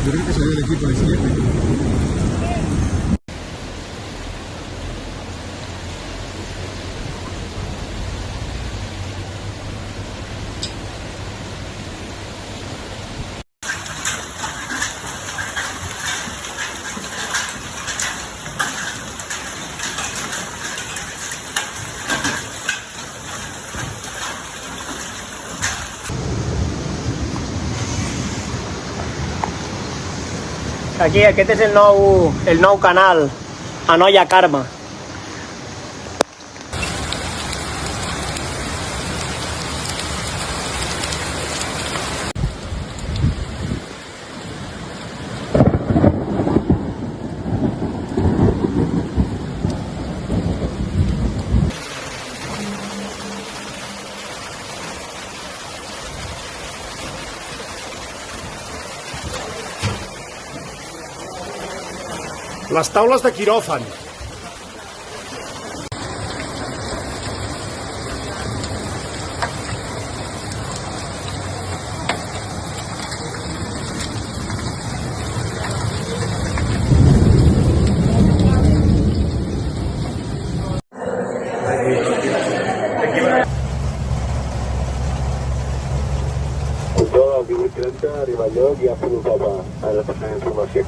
Yo creo que salió el equipo de siempre. Aquí, aquest és el nou canal Anoia Carme. Les taules de quiròfan. Control al 1830, arriba al lloc i ja fem un cop a la passada informació.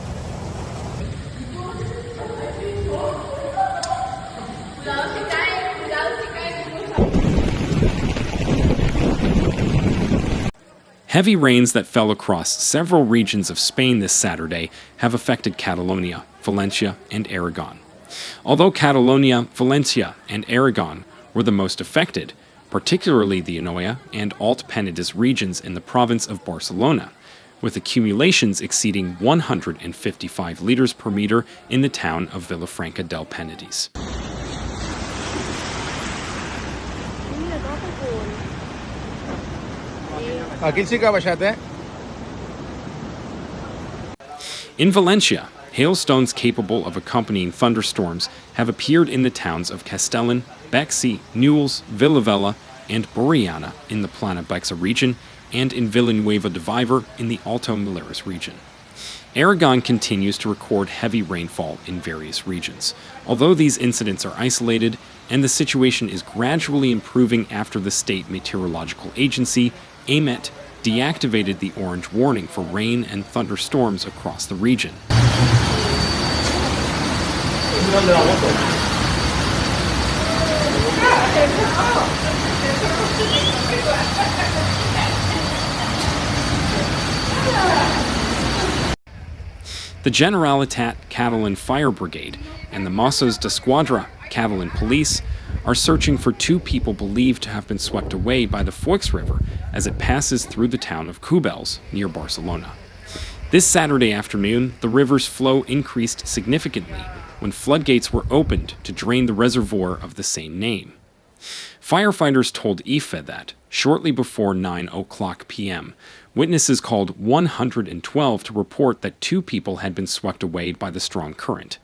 Heavy rains that fell across several regions of Spain this Saturday have affected Catalonia, Valencia, and Aragon. Although Catalonia, Valencia, and Aragon were the most affected, particularly the Anoia and Alt Penedès regions in the province of Barcelona, with accumulations exceeding 155 liters per meter in the town of Vilafranca del Penedès. Aquí sí que ha baixat, eh? In Valencia, hailstones capable of accompanying thunderstorms have appeared in the towns of Castellon, Bexi, Newells, Villavella, and Borriana in the Plana Bexa region, and in Villanueva de Viver in the Alto Milleras region. Aragon continues to record heavy rainfall in various regions, although these incidents are isolated, and the situation is gradually improving after the State Meteorological Agency, AMET, deactivated the orange warning for rain and thunderstorms across the region. The Generalitat Catalan Fire Brigade and the Mossos d'Esquadra Catalan Police are searching for two people believed to have been swept away by the Foix River as it passes through the town of Cubells, near Barcelona. This Saturday afternoon, the river's flow increased significantly when floodgates were opened to drain the reservoir of the same name. Firefighters told IFE that, shortly before 9:00 p.m., witnesses called 112 to report that two people had been swept away by the strong current.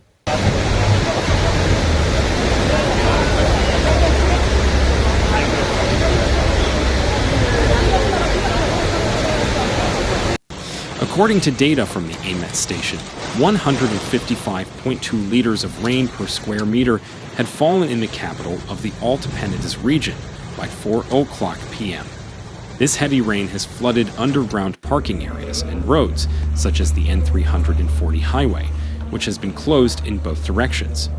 According to data from the AMET station, 155.2 liters of rain per square meter had fallen in the capital of the Alt Penedès region by 4:00 p.m. This heavy rain has flooded underground parking areas and roads, such as the N340 highway, which has been closed in both directions.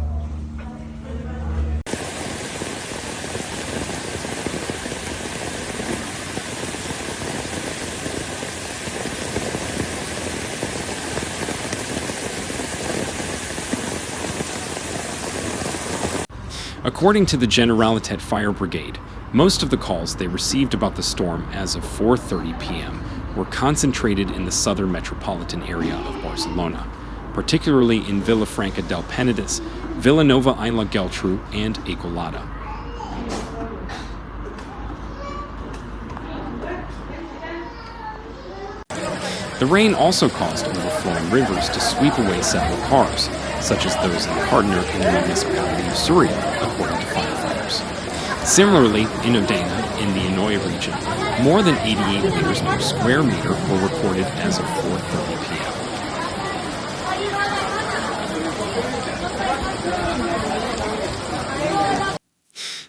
According to the Generalitat Fire Brigade, most of the calls they received about the storm as of 4:30 p.m. were concentrated in the southern metropolitan area of Barcelona, particularly in Vilafranca del Penedès, Vilanova i la Geltrú, and Igualada. The rain also caused overflowing rivers to sweep away several cars, such as those in Partner in the municipality of Soria, according to firefighters. Similarly, in Odena, in the Anoia region, more than 88 liters per square meter were recorded as of 4:30 p.m.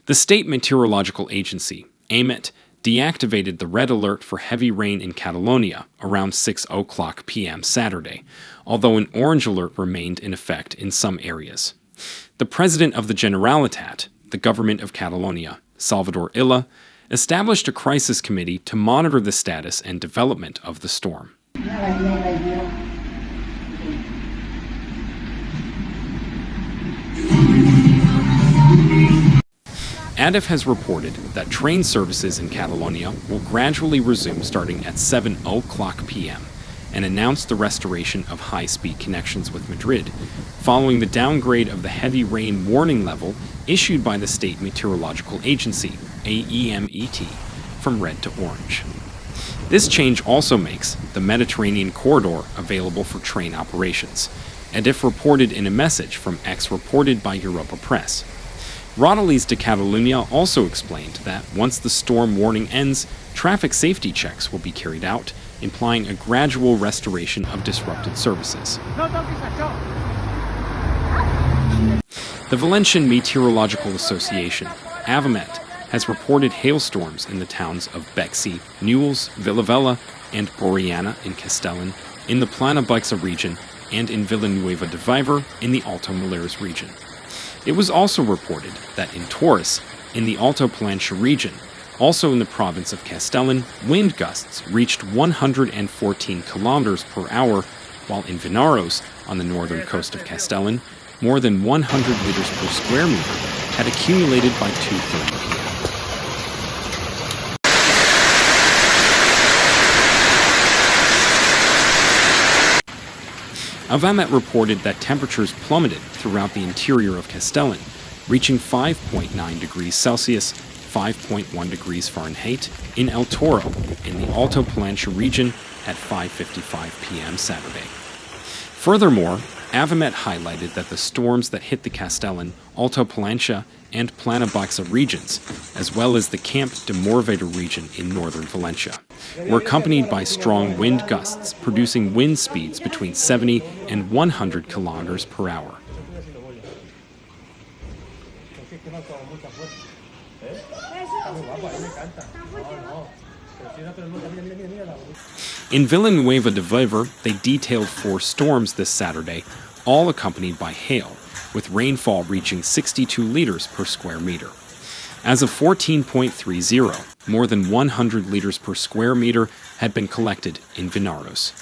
The State Meteorological Agency, AMET, deactivated the red alert for heavy rain in Catalonia around 6:00 p.m. Saturday, although an orange alert remained in effect in some areas. The president of the Generalitat, the government of Catalonia, Salvador Illa, established a crisis committee to monitor the status and development of the storm. ADIF has reported that train services in Catalonia will gradually resume starting at 7:00 p.m. and announced the restoration of high-speed connections with Madrid, following the downgrade of the heavy rain warning level issued by the State Meteorological Agency, AEMET, from red to orange. This change also makes the Mediterranean corridor available for train operations, ADIF reported in a message from X reported by Europa Press. Rodalies de Catalunya also explained that once the storm warning ends, traffic safety checks will be carried out, implying a gradual restoration of disrupted services. The Valencian Meteorological Association, AVAMET, has reported hailstorms in the towns of Bexi, Newells, Villavella, and Borriana in Castellan, in the Plana Baixa region, and in Villanueva de Viver in the Alto Mallers region. It was also reported that in Taurus, in the Alto Palencia region, also in the province of Castellan, wind gusts reached 114 kilometers per hour, while in Vinaros, on the northern coast of Castellan, more than 100 liters per square meter had accumulated by 2:30 p.m. Avamet reported that temperatures plummeted throughout the interior of Castellan, reaching 5.9 degrees Celsius, 5.1 degrees Fahrenheit, in El Toro, in the Alto Palencia region at 5:55 p.m. Saturday. Furthermore, Avamet highlighted that the storms that hit the Castellan, Alto Palencia, and Plana Baixa regions, as well as the Camp de Morvedre region in northern Valencia, were accompanied by strong wind gusts, producing wind speeds between 70 and 100 kilometers per hour. In Villanueva de Viver, they detailed 4 storms this Saturday, all accompanied by hail, with rainfall reaching 62 liters per square meter. As of 14.30, more than 100 liters per square meter had been collected in Vinaros.